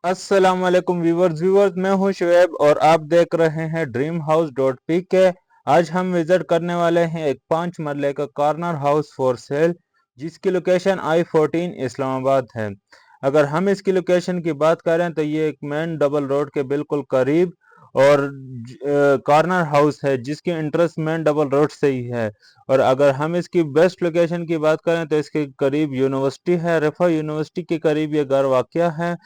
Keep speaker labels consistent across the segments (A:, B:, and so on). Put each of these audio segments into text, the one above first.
A: अस्सलाम वालेकुम व्यूवर्स मैं हूं शुएब और आप देख रहे हैं ड्रीम हाउस डॉट पी के। आज हम विजिट करने वाले हैं एक 5 मरले का कॉर्नर हाउस फॉर सेल जिसकी लोकेशन I-14 इस्लामाबाद है। अगर हम इसकी लोकेशन की बात करें तो ये एक मेन डबल रोड के बिल्कुल करीब और कॉर्नर हाउस है जिसकी इंटरेस्ट मेन डबल रोड से ही है। और अगर हम इसकी बेस्ट लोकेशन की बात करें तो इसके करीब यूनिवर्सिटी है, रेफा यूनिवर्सिटी के करीब ये घर वाक़या है।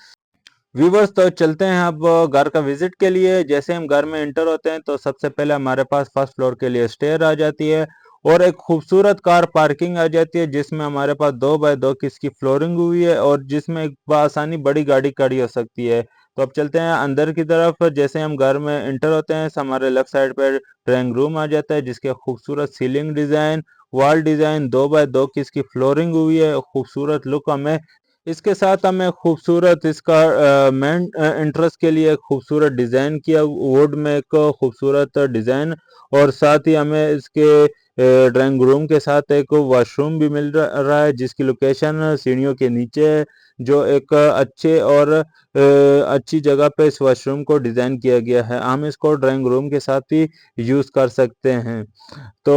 A: व्यूवर्स तो चलते हैं अब घर का विजिट के लिए। जैसे हम घर में एंटर होते हैं तो सबसे पहले हमारे पास फर्स्ट फ्लोर के लिए स्टेयर आ जाती है और एक खूबसूरत कार पार्किंग आ जाती है जिसमें हमारे पास 2x2 की इसकी फ्लोरिंग हुई है और जिसमें एक आसानी बड़ी गाड़ी खड़ी हो सकती है। तो अब चलते हैं अंदर की तरफ। जैसे हम घर में एंटर होते हैं तो हमारे लेफ्ट साइड पर ड्राइंग रूम आ जाता है जिसके खूबसूरत ceiling design, wall design, 2x2 की इसकी फ्लोरिंग हुई है, खूबसूरत लुक हमें इसके साथ हमें खूबसूरत इसका मेन इंटरेस्ट के लिए खूबसूरत डिज़ाइन किया वुड में एक खूबसूरत डिज़ाइन और साथ ही हमें इसके ड्राइंग रूम के साथ एक वॉशरूम भी मिल रहा है जिसकी लोकेशन सीढ़ियों के नीचे है, जो एक अच्छे और अच्छी जगह पे इस वॉशरूम को डिज़ाइन किया गया है। हम इसको ड्राइंग रूम के साथ ही यूज़ कर सकते हैं। तो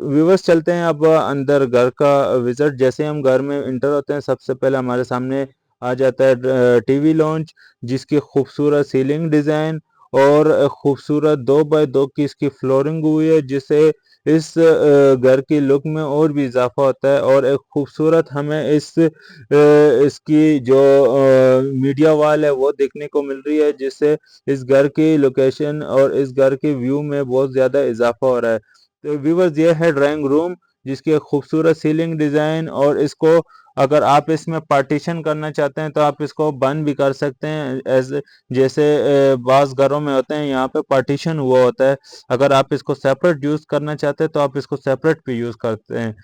A: व्यूवर्स चलते हैं अब अंदर घर का विजिट। जैसे हम घर में इंटर होते हैं सबसे पहले हमारे सामने आ जाता है टीवी लॉन्च जिसकी खूबसूरत सीलिंग डिज़ाइन और खूबसूरत 2x2 की इसकी फ्लोरिंग हुई है जिससे इस घर की लुक में और भी इजाफा होता है और एक खूबसूरत हमें इसकी जो मीडिया वॉल है वो देखने को मिल रही है जिससे इस घर की लोकेशन और इस घर के व्यू में बहुत ज़्यादा इजाफा हो रहा है। तो व्यूवर्स ये है ड्राइंग रूम जिसकी एक खूबसूरत सीलिंग डिज़ाइन और इसको अगर आप इसमें पार्टीशन करना चाहते हैं तो आप इसको बंद भी कर सकते हैं एज जैसे बाज़ घरों में होते हैं यहाँ पे पार्टीशन हुआ होता है। अगर आप इसको सेपरेट यूज़ करना चाहते हैं तो आप इसको सेपरेट भी यूज़ करते हैं।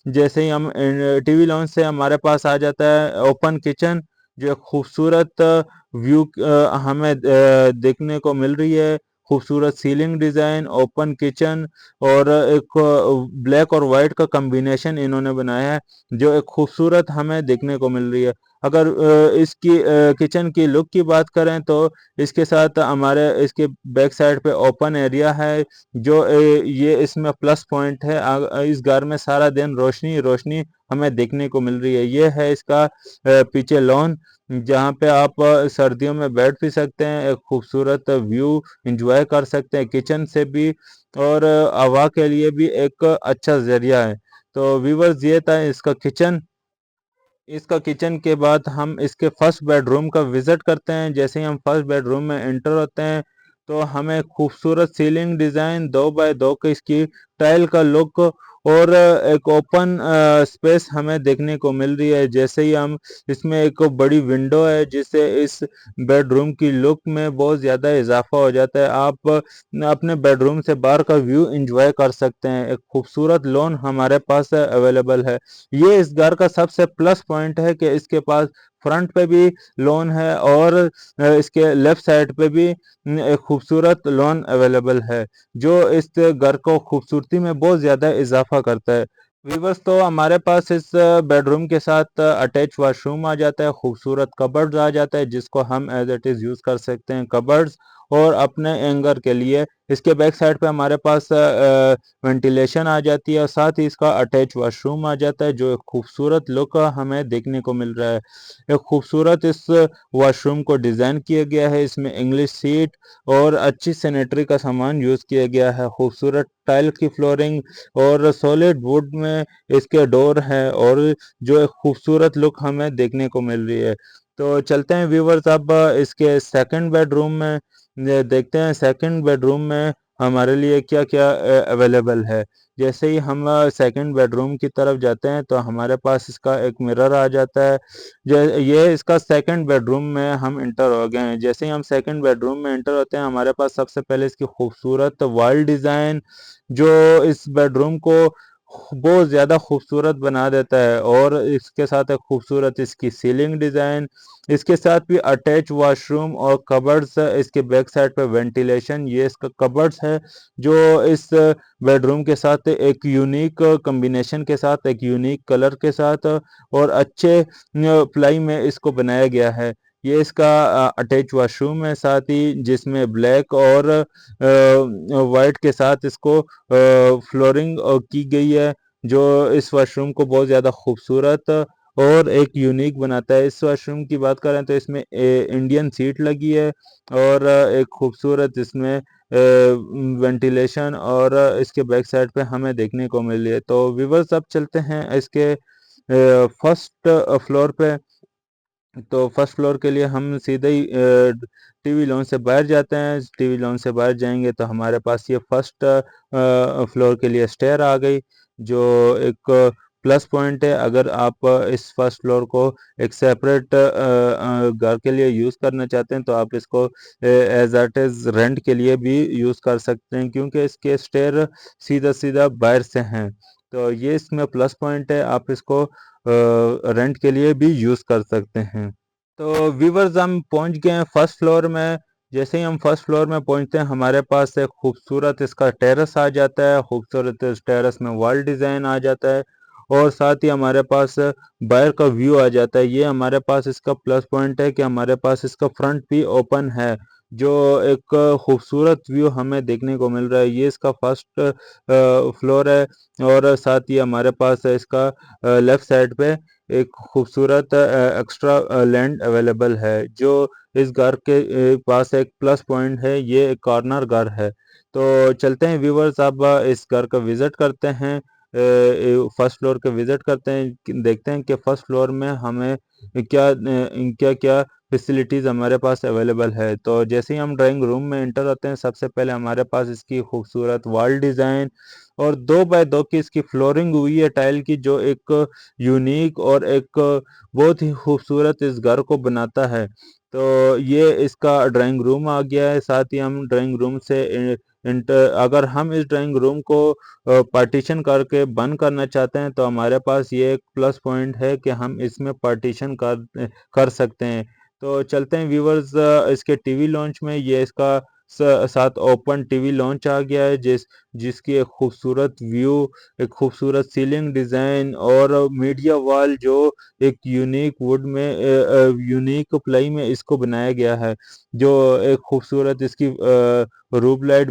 A: जैसे ही हम टीवी लॉन्च से हमारे पास आ जाता है ओपन किचन, जो एक खूबसूरत व्यू हमें देखने को मिल रही है। खूबसूरत सीलिंग डिज़ाइन, ओपन किचन और एक ब्लैक और वाइट का कॉम्बिनेशन इन्होंने बनाया है जो एक खूबसूरत हमें देखने को मिल रही है। अगर इसकी किचन की लुक की बात करें तो इसके साथ हमारे इसके बैक साइड पे ओपन एरिया है जो ये इसमें प्लस पॉइंट है। इस घर में सारा दिन रोशनी ही रोशनी हमें देखने को मिल रही है। ये है इसका पीछे लॉन जहाँ पे आप सर्दियों में बैठ भी सकते हैं, एक खूबसूरत व्यू एंजॉय कर सकते हैं किचन से भी और हवा के लिए भी एक अच्छा ज़रिया है। तो व्यूवर्स ये था इसका किचन। इसका किचन के बाद हम इसके फर्स्ट बेडरूम का विज़िट करते हैं। जैसे ही हम फर्स्ट बेडरूम में एंटर होते हैं तो हमें खूबसूरत सीलिंग डिज़ाइन, 2x2 की इसकी टाइल का लुक और एक ओपन स्पेस हमें देखने को मिल रही है। जैसे ही हम इसमें एक बड़ी विंडो है जिससे इस बेडरूम की लुक में बहुत ज़्यादा इजाफा हो जाता है। आप अपने बेडरूम से बाहर का व्यू एंजॉय कर सकते हैं। एक खूबसूरत लॉन हमारे पास अवेलेबल है। ये इस घर का सबसे प्लस पॉइंट है कि इसके पास फ्रंट पे भी लॉन है और इसके लेफ्ट साइड पे भी एक खूबसूरत लॉन अवेलेबल है जो इस घर को खूबसूरती में बहुत ज़्यादा इजाफा करता है। वीवर्स तो हमारे पास इस बेडरूम के साथ अटैच वॉशरूम आ जाता है, खूबसूरत कबर्ड्स आ जाता है जिसको हम एज इट इज़ यूज़ कर सकते हैं कबर्ड्स और अपने एंगर के लिए। इसके बैक साइड पे हमारे पास वेंटिलेशन आ जाती है और साथ ही इसका अटैच वॉशरूम आ जाता है जो एक खूबसूरत लुक हमें देखने को मिल रहा है। एक खूबसूरत इस वॉशरूम को डिज़ाइन किया गया है। इसमें इंग्लिश सीट और अच्छी सैनिटरी का सामान यूज़ किया गया है। खूबसूरत टाइल की फ्लोरिंग और सॉलिड वुड में इसके डोर है और जो एक खूबसूरत लुक हमें देखने को मिल रही है। तो चलते हैं व्यूवर्स अब इसके सेकंड बेडरूम में देखते हैं सेकंड बेडरूम में हमारे लिए क्या क्या अवेलेबल है। जैसे ही हम सेकंड बेडरूम की तरफ जाते हैं तो हमारे पास इसका एक मिरर आ जाता है। ये इसका सेकंड बेडरूम में हम इंटर हो गए हैं। जैसे ही हम सेकंड बेडरूम में इंटर होते हैं हमारे पास सबसे पहले इसकी खूबसूरत वॉल डिज़ाइन जो इस बेडरूम को बहुत ज़्यादा खूबसूरत बना देता है और इसके साथ एक खूबसूरत इसकी सीलिंग डिज़ाइन, इसके साथ भी अटैच वॉशरूम और कबर्ड्स, इसके बैक साइड पे वेंटिलेशन, ये इसका कबर्ड्स है जो इस बेडरूम के साथ एक यूनिक कॉम्बिनेशन के साथ, एक यूनिक कलर के साथ और अच्छे प्लाई में इसको बनाया गया है। ये इसका अटैच वॉशरूम है, साथ ही जिसमें ब्लैक और वाइट के साथ इसको फ्लोरिंग की गई है, जो इस वॉशरूम को बहुत ज़्यादा खूबसूरत और एक यूनिक बनाता है। इस वॉशरूम की बात करें तो इसमें इंडियन सीट लगी है और एक खूबसूरत इसमें वेंटिलेशन और इसके बैक साइड पे हमें देखने को मिल रही है। तो व्यूवर्स अब चलते हैं इसके फर्स्ट फ्लोर पे। तो फर्स्ट फ्लोर के लिए हम सीधे ही टीवी लॉन्च से बाहर जाते हैं। टीवी लॉन्च से बाहर जाएंगे तो हमारे पास ये फर्स्ट फ्लोर के लिए स्टेयर आ गई, जो एक प्लस पॉइंट है। अगर आप इस फर्स्ट फ्लोर को एक सेपरेट घर के लिए यूज़ करना चाहते हैं तो आप इसको एज इट इज़ रेंट के लिए भी यूज़ कर सकते हैं, क्योंकि इसके स्टेयर सीधा सीधा बाहर से हैं। तो ये इसमें प्लस पॉइंट है, आप इसको रेंट के लिए भी यूज़ कर सकते हैं। तो व्यूवर्स हम पहुंच गए हैं फर्स्ट फ्लोर में। जैसे ही हम फर्स्ट फ्लोर में पहुंचते हैं हमारे पास एक खूबसूरत इसका टेरेस आ जाता है। खूबसूरत इस टेरेस में वॉल डिज़ाइन आ जाता है और साथ ही हमारे पास बाहर का व्यू आ जाता है। ये हमारे पास इसका प्लस पॉइंट है कि हमारे पास इसका फ्रंट भी ओपन है, जो एक खूबसूरत व्यू हमें देखने को मिल रहा है। ये इसका फर्स्ट फ्लोर है और साथ ही हमारे पास इसका लेफ़्ट साइड पे एक खूबसूरत एक्स्ट्रा लैंड अवेलेबल है, जो इस घर के पास एक प्लस पॉइंट है। ये एक कॉर्नर घर है। तो चलते हैं व्यूवर्स, अब इस घर का विज़िट करते हैं। फर्स्ट फ्लोर का विज़िट करते हैं, देखते हैं कि फर्स्ट फ्लोर में हमें क्या क्या फैसिलिटीज़ हमारे पास अवेलेबल है। तो जैसे ही हम ड्राइंग रूम में एंटर होते हैं सबसे पहले हमारे पास इसकी खूबसूरत वॉल डिज़ाइन और 2 बाय 2 की इसकी फ्लोरिंग हुई है टाइल की, जो एक यूनिक और एक बहुत ही खूबसूरत इस घर को बनाता है। तो ये इसका ड्राइंग रूम आ गया है। साथ ही हम ड्राइंग रूम से अगर हम इस ड्राइंग रूम को पार्टीशन करके बंद करना चाहते हैं तो हमारे पास ये एक प्लस पॉइंट है कि हम इसमें पार्टीशन कर सकते हैं। तो चलते हैं व्यूवर्स, इसके टीवी लॉन्च में। ये इसका साथ ओपन टीवी लॉन्च आ गया है, जिसकी एक खूबसूरत व्यू, एक खूबसूरत सीलिंग डिज़ाइन और मीडिया वॉल, जो एक यूनिक वुड में यूनिक प्लाई में इसको बनाया गया है, जो एक खूबसूरत इसकी रूफ लाइट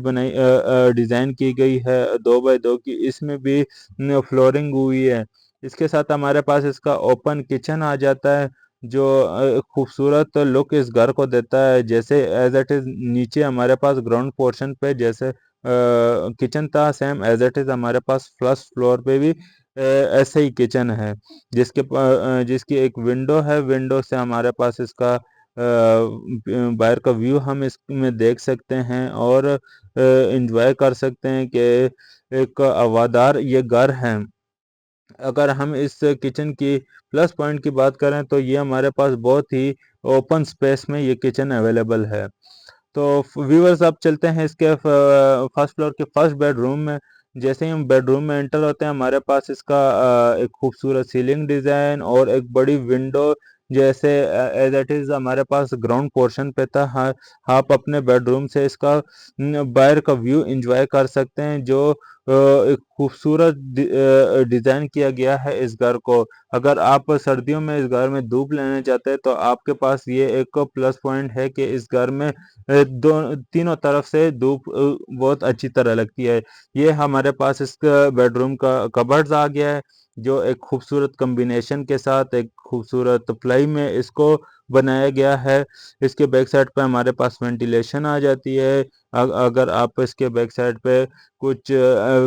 A: डिज़ाइन की गई है 2 बाय 2 की। इसमें भी फ्लोरिंग हुई है। इसके साथ हमारे पास इसका ओपन किचन आ जाता है, जो खूबसूरत लुक इस घर को देता है। जैसे एज इट इज़ नीचे हमारे पास ग्राउंड पोर्शन पे जैसे किचन था, सेम एज इट इज़ हमारे पास फर्स्ट फ्लोर पे भी ऐसे ही किचन है, जिसकी एक विंडो है। विंडो से हमारे पास इसका बाहर का व्यू हम इसमें देख सकते हैं और एंजॉय कर सकते हैं कि एक हवादार ये घर है। अगर हम इस किचन की प्लस पॉइंट की बात करें तो ये हमारे पास बहुत ही ओपन स्पेस में ये किचन अवेलेबल है। तो व्यूवर्स अब चलते हैं इसके फर्स्ट फ्लोर के फर्स्ट बेडरूम में। जैसे ही हम बेडरूम में एंटर होते हैं हमारे पास इसका एक खूबसूरत सीलिंग डिज़ाइन और एक बड़ी विंडो, जैसे एज इट इज़ हमारे पास ग्राउंड पोर्शन पे था। हाँ, आप अपने बेडरूम से इसका बाहर का व्यू एंजॉय कर सकते हैं, जो एक खूबसूरत डिज़ाइन किया गया है इस घर को। अगर आप सर्दियों में इस घर में धूप लेने चाहते हैं तो आपके पास ये एक प्लस पॉइंट है कि इस घर में दो तीनों तरफ से धूप बहुत अच्छी तरह लगती है। ये हमारे पास इस बेडरूम का कबर्ड्स आ गया है, जो एक खूबसूरत कॉम्बिनेशन के साथ एक खूबसूरत प्लाई में इसको बनाया गया है। इसके बैक साइड पे हमारे पास वेंटिलेशन आ जाती है। अगर आप इसके बैक साइड पे कुछ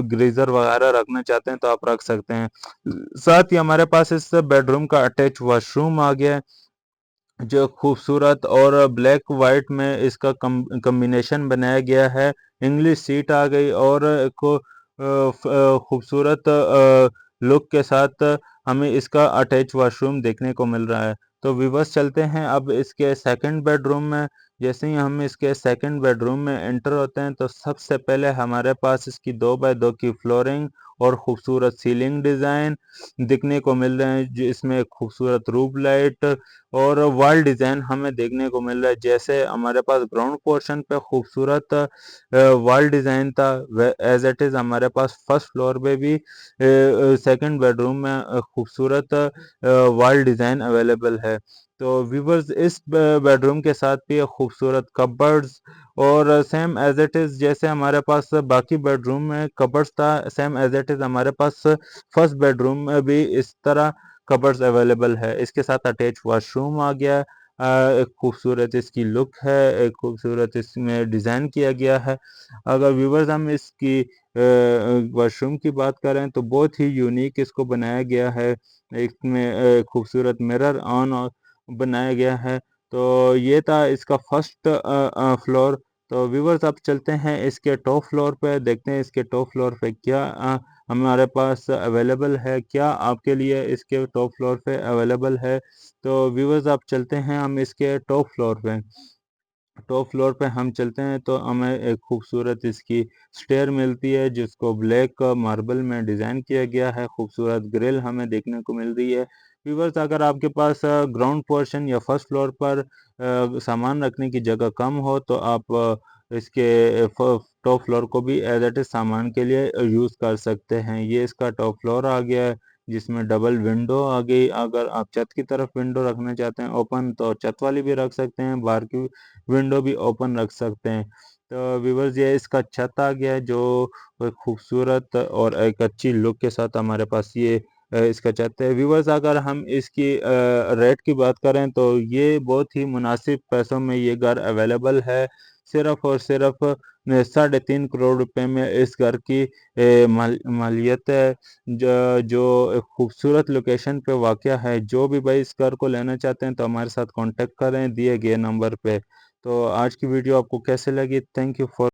A: ग्रीजर वगैरह रखना चाहते हैं तो आप रख सकते हैं। साथ ही हमारे पास इस बेडरूम का अटैच वॉशरूम आ गया है, जो खूबसूरत और ब्लैक वाइट में इसका कॉम्बिनेशन बनाया गया है। इंग्लिश सीट आ गई और एक खूबसूरत लुक के साथ हमें इसका अटैच वॉशरूम देखने को मिल रहा है। तो व्यूवर्स चलते हैं अब इसके सेकंड बेडरूम में। जैसे ही हम इसके सेकंड बेडरूम में एंटर होते हैं तो सबसे पहले हमारे पास इसकी 2 बाय 2 की फ्लोरिंग और खूबसूरत सीलिंग डिज़ाइन दिखने को मिल रहे हैं, जो इसमें खूबसूरत रूफ लाइट और वॉल डिज़ाइन हमें देखने को मिल रहा है। जैसे हमारे पास ग्राउंड पोर्शन पे खूबसूरत वॉल डिज़ाइन था, एज इट इज़ हमारे पास फर्स्ट फ्लोर पे भी सेकंड बेडरूम में खूबसूरत वॉल डिज़ाइन अवेलेबल है। तो व्यूवर्स इस बेडरूम के साथ भी खूबसूरत कबर्ड्स और सेम एज इट इज़ जैसे हमारे पास बाकी बेडरूम में कबर्ड्स था, सेम एज इट इज़ हमारे पास फर्स्ट बेडरूम में भी इस तरह कबर्ड्स अवेलेबल है। इसके साथ अटैच वॉशरूम आ गया है। एक खूबसूरत इसकी लुक है, एक खूबसूरत इसमें डिज़ाइन किया गया है। अगर व्यूवर्स हम इसकी वॉशरूम की बात करें तो बहुत ही यूनिक इसको बनाया गया है। इसमें खूबसूरत मिरर ऑन बनाया गया है। तो ये था इसका फर्स्ट फ्लोर। तो व्यूवर्स अब चलते हैं इसके टॉप फ्लोर पे, देखते हैं इसके टॉप फ्लोर पे क्या हमारे पास अवेलेबल है, क्या आपके लिए इसके टॉप फ्लोर पे अवेलेबल है। तो व्यूवर्स अब चलते हैं हम इसके टॉप फ्लोर पे। टॉप फ्लोर पे हम चलते हैं तो हमें एक खूबसूरत इसकी स्टेयर मिलती है जिसको ब्लैक मार्बल में डिज़ाइन किया गया है। खूबसूरत ग्रिल हमें देखने को मिल रही है। व्यूवर्स अगर आपके पास ग्राउंड पोर्शन या फर्स्ट फ्लोर पर सामान रखने की जगह कम हो तो आप इसके टॉप फ्लोर को भी एज इट इज़ सामान के लिए यूज़ कर सकते हैं। ये इसका टॉप फ्लोर आ गया है जिसमें डबल विंडो आ गई। अगर आप छत की तरफ विंडो रखना चाहते हैं ओपन तो छत वाली भी रख सकते हैं, बाहर की विंडो भी ओपन रख सकते हैं। तो व्यूवर्स ये इसका छत आ गया है जो खूबसूरत और एक अच्छी लुक के साथ हमारे पास ये इसका छत है। व्यूवर्स अगर हम इसकी रेट की बात करें तो ये बहुत ही मुनासिब पैसों में ये घर अवेलेबल है। सिर्फ और सिर्फ 3.5 करोड़ रुपए में इस घर की मालियत है जो एक खूबसूरत लोकेशन पे वाक़या है। जो भी भाई इस घर को लेना चाहते हैं तो हमारे साथ कांटेक्ट करें दिए गए नंबर पे। तो आज की वीडियो आपको कैसे लगी? Thank you for